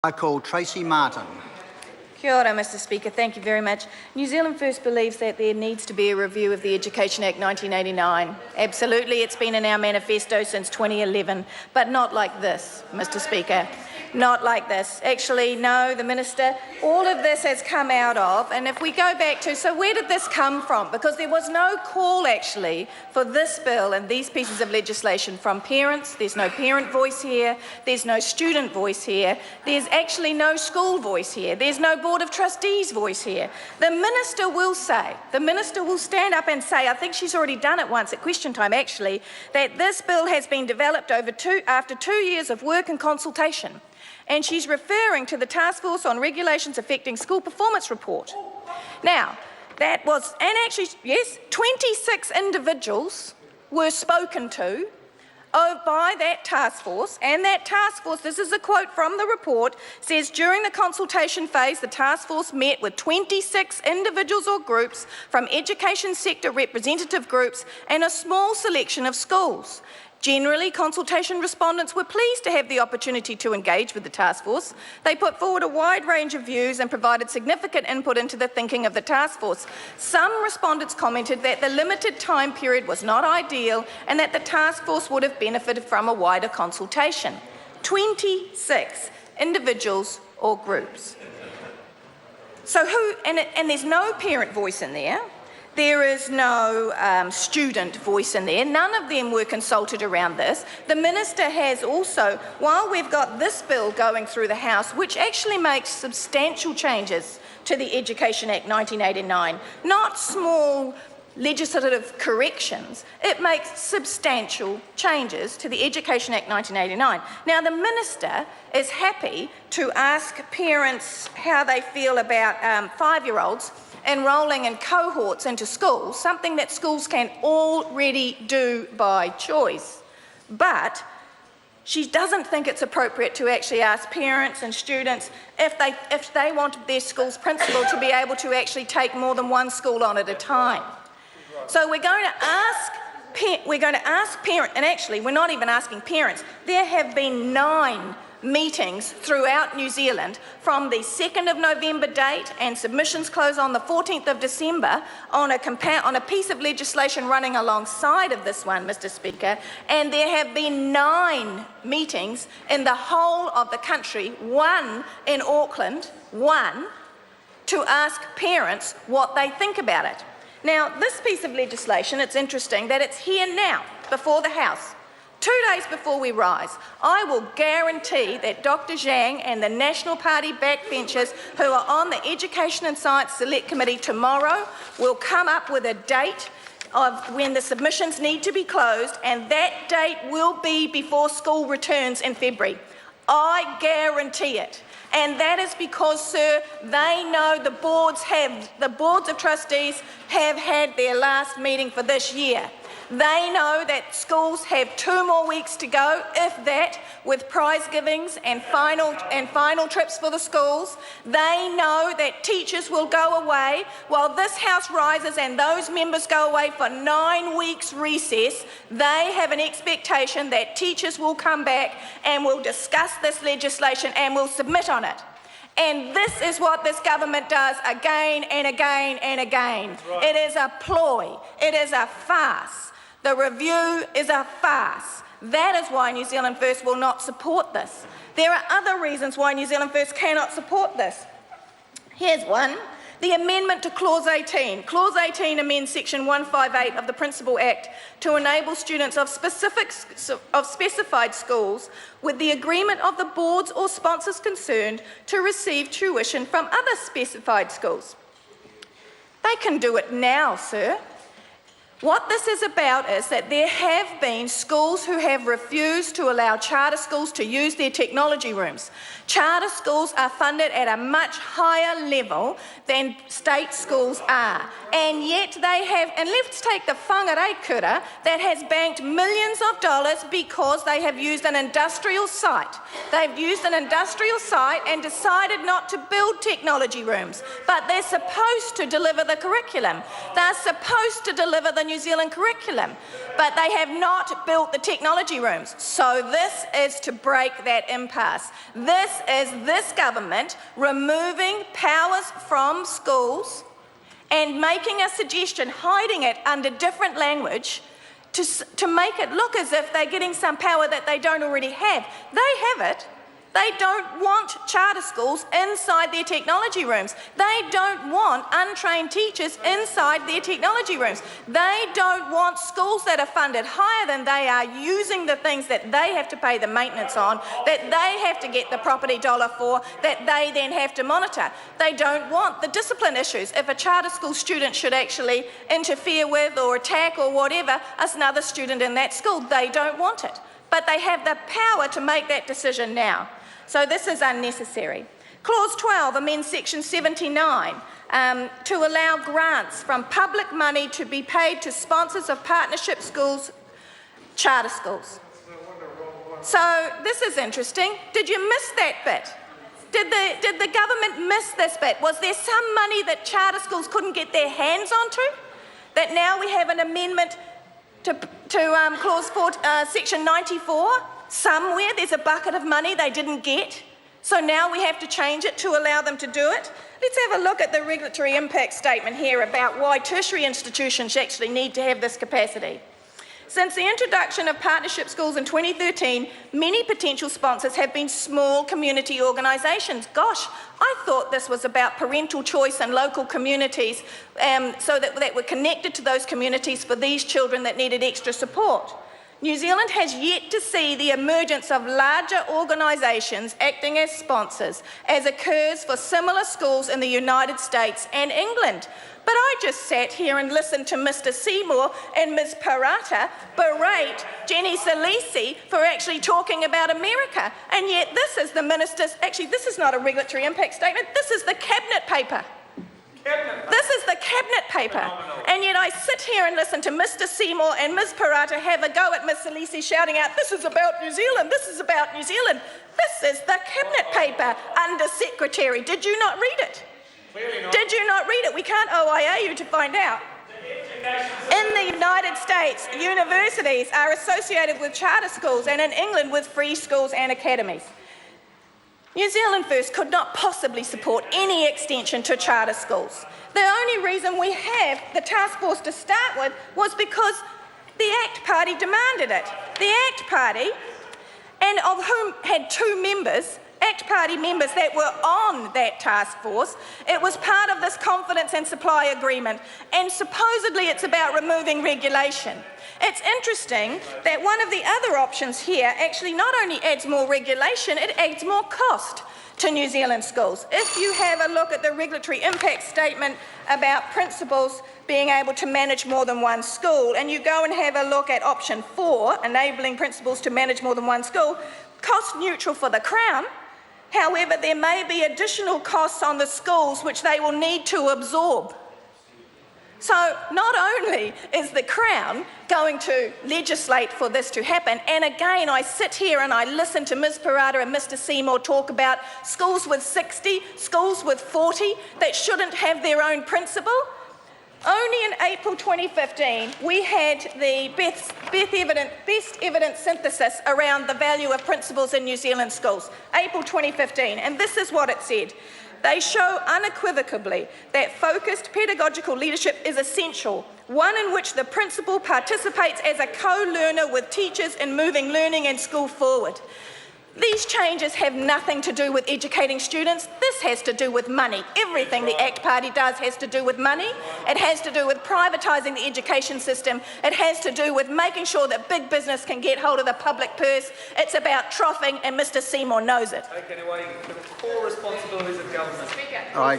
I call Tracy Martin. Kia ora, Mr Speaker. Thank you very much. New Zealand First believes that there needs to be a review of the Education Act 1989. Absolutely, it's been in our manifesto since 2011, but not like this, Mr Speaker. Not like this. Actually, no, the Minister, all of this has come out of, and if we go back to, so where did this come from? Because there was no call, actually, for this bill and these pieces of legislation from parents. There's no parent voice here. There's no student voice here. There's actually no school voice here. There's no Board of Trustees voice here. The Minister will say, the Minister will stand up and say, I think she's already done it once at question time, actually, that this bill has been developed after 2 years of work and consultation. And she's referring to the Task Force on Regulations Affecting School Performance report. Now, that was, and actually, yes, 26 individuals were spoken to by that task force, and that task force, this is a quote from the report, says during the consultation phase, the task force met with 26 individuals or groups from education sector representative groups and a small selection of schools. Generally, consultation respondents were pleased to have the opportunity to engage with the task force. They put forward a wide range of views and provided significant input into the thinking of the task force. Some respondents commented that the limited time period was not ideal and that the task force would have benefited from a wider consultation. 26 individuals or groups. So and there's no parent voice in there. There is no student voice in there. None of them were consulted around this. The Minister has also, while we've got this bill going through the House, which actually makes substantial changes to the Education Act 1989, not small legislative corrections, it makes substantial changes to the Education Act 1989. Now, the Minister is happy to ask parents how they feel about 5-year-olds enrolling in cohorts into schools, something that schools can already do by choice. But she doesn't think it's appropriate to actually ask parents and students if they want their school's principal to be able to actually take more than one school on at a time. So we're going to ask parents, and actually we're not even asking parents. There have been 9 meetings throughout New Zealand from the 2nd of November date, and submissions close on the 14th of December on a piece of legislation running alongside of this one, Mr Speaker, and there have been 9 meetings in the whole of the country, 1 in Auckland, 1 to ask parents what they think about it. Now, this piece of legislation, it's interesting that it's here now before the House. 2 days before we rise, I will guarantee that Dr Zhang and the National Party backbenchers who are on the Education and Science Select Committee tomorrow will come up with a date of when the submissions need to be closed, and that date will be before school returns in February. I guarantee it. And that is because, sir, they know the boards of trustees have had their last meeting for this year. They know that schools have 2 more weeks to go, if that, with prize givings and final trips for the schools. They know that teachers will go away while this House rises and those members go away for 9 weeks recess. They have an expectation that teachers will come back and will discuss this legislation and will submit on it. And this is what this government does again and again and again. Right. It is a ploy. It is a farce. The review is a farce. That is why New Zealand First will not support this. There are other reasons why New Zealand First cannot support this. Here's one. The amendment to Clause 18. Clause 18 amends Section 158 of the Principal Act to enable students of specified schools with the agreement of the boards or sponsors concerned to receive tuition from other specified schools. They can do it now, sir. What this is about is that there have been schools who have refused to allow charter schools to use their technology rooms. Charter schools are funded at a much higher level than state schools are. And yet they have, and let's take the whangarei kura that has banked millions of dollars because they have used an industrial site. They've used an industrial site and decided not to build technology rooms, but they're supposed to deliver the curriculum. They're supposed to deliver the New Zealand curriculum, but they have not built the technology rooms. So this is to break that impasse. This is this government removing powers from schools and making a suggestion, hiding it under different language to make it look as if they're getting some power that they don't already have. They have it. They don't want charter schools inside their technology rooms. They don't want untrained teachers inside their technology rooms. They don't want schools that are funded higher than they are, using the things that they have to pay the maintenance on, that they have to get the property dollar for, that they then have to monitor. They don't want the discipline issues. If a charter school student should actually interfere with or attack or whatever another student in that school, they don't want it. But they have the power to make that decision now. So this is unnecessary. Clause 12 amends section 79 to allow grants from public money to be paid to sponsors of partnership schools, charter schools. So this is interesting. Did you miss that bit? Did the government miss this bit? Was there some money that charter schools couldn't get their hands onto? That now we have an amendment to clause 4, section 94? Somewhere there's a bucket of money they didn't get, so now we have to change it to allow them to do it. Let's have a look at the regulatory impact statement here about why tertiary institutions actually need to have this capacity. Since the introduction of partnership schools in 2013, many potential sponsors have been small community organisations. Gosh, I thought this was about parental choice and local communities, so that were connected to those communities for these children that needed extra support. New Zealand has yet to see the emergence of larger organisations acting as sponsors, as occurs for similar schools in the United States and England. But I just sat here and listened to Mr. Seymour and Ms. Parata berate Jenny Salisi for actually talking about America. And yet this is the minister's, actually this is not a regulatory impact statement, this is the cabinet paper. This is the cabinet paper. And yet I sit here and listen to Mr. Seymour and Ms. Parata have a go at Ms. Salisi shouting out, this is about New Zealand, this is about New Zealand. This is the cabinet paper, Under Secretary. Did you not read it? Did you not read it? We can't OIA you to find out. In the United States, universities are associated with charter schools, and in England with free schools and academies. New Zealand First could not possibly support any extension to charter schools. The only reason we have the task force to start with was because the ACT Party demanded it. The ACT Party, and of whom had 2 members, ACT Party members that were on that task force, it was part of this confidence and supply agreement, and supposedly it's about removing regulation. It's interesting that one of the other options here actually not only adds more regulation, it adds more cost to New Zealand schools. If you have a look at the regulatory impact statement about principals being able to manage more than one school, and you go and have a look at option 4, enabling principals to manage more than one school, cost neutral for the Crown. However, there may be additional costs on the schools which they will need to absorb. So not only is the Crown going to legislate for this to happen, and again I sit here and I listen to Ms. Parata and Mr. Seymour talk about schools with 60, schools with 40 that shouldn't have their own principal. Only in April 2015 we had the best evidence synthesis around the value of principals in New Zealand schools. April 2015, and this is what it said. They show unequivocally that focused pedagogical leadership is essential, one in which the principal participates as a co-learner with teachers in moving learning and school forward. These changes have nothing to do with educating students. This has to do with money. Everything the ACT Party does has to do with money. It has to do with privatising the education system. It has to do with making sure that big business can get hold of the public purse. It's about troughing, and Mr. Seymour knows it. Taken away from the core responsibilities of government. All right.